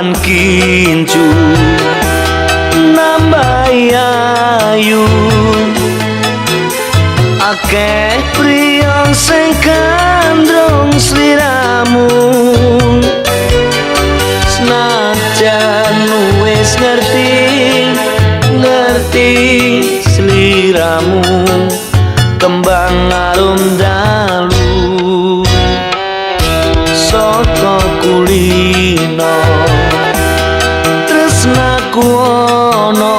lan kincu nambah ayu akeh priyong sing kandrong sliramu senajan wis ngerti sliramu kembang arum dalu saka kulino tresnaku ono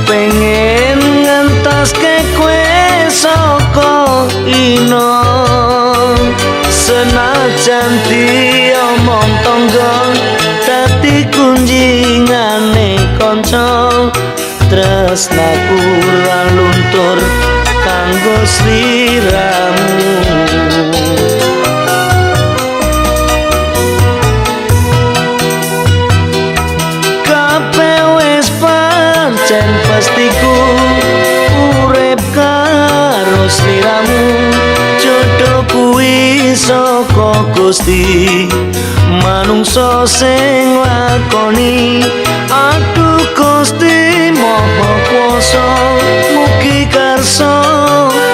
pengen ngentaske kowe saka ino senajan diomong tangga dadi kunjingane kanca tresnaku ra luntur kanggo sliramu kabeh wis pancen pastiku urip karo sliramu jodoh kuwi saka Gusti manungsa sing lakoni aduh Gusti Maha Kuwasa mugi karsa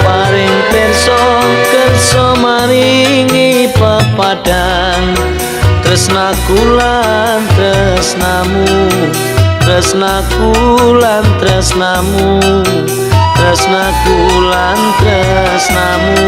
paring pirsa kersa maringi pepadang tresnaku lan tresnamu tresnaku lan tresnamu tresnaku lan tresnamu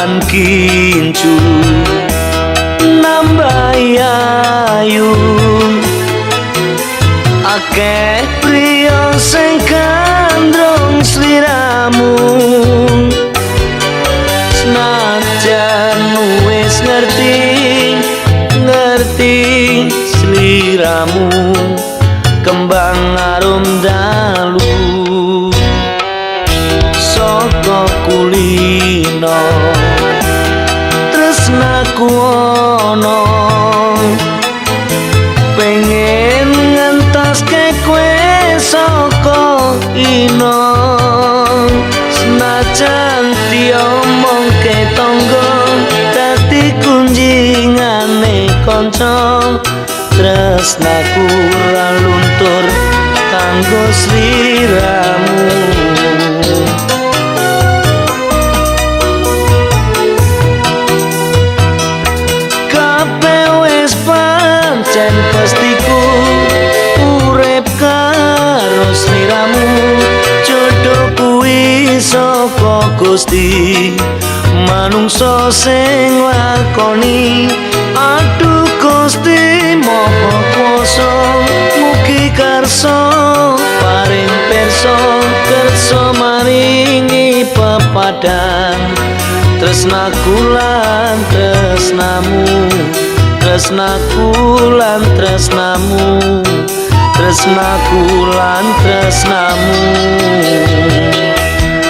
lan kincu nambah ayu akeh priyong sing kandrong sliramu senajan wis ngerti sliramu kembang arum dalu saka kulino tresnaku ono pengen ngentaske kowe saka ino senajan diomongke tangga dadi kunjingane kanca tresnaku ra luntur kanggo sliramu pancen pastiku urip karo sliramu jodoh kuwi saka Gusti manungsa sing lakoni aduh Gusti Maha Kuwasa mugi karsa paring pirsa kersa maringi pepadang tresnaku lan tresnamu tresnaku lan tresnamu tresnaku lan tresnamu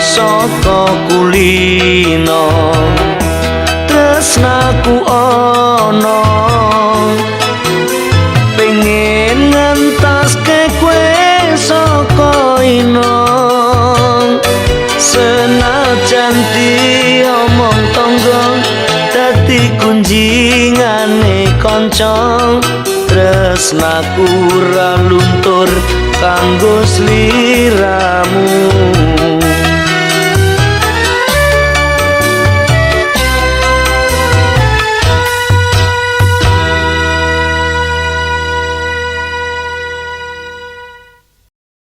saka kulino tresnaku ono pengen ngentaske kowe saka ino senajan diomong tangga dadi kunjingane kanca tresnaku ra luntur kanggo sliramu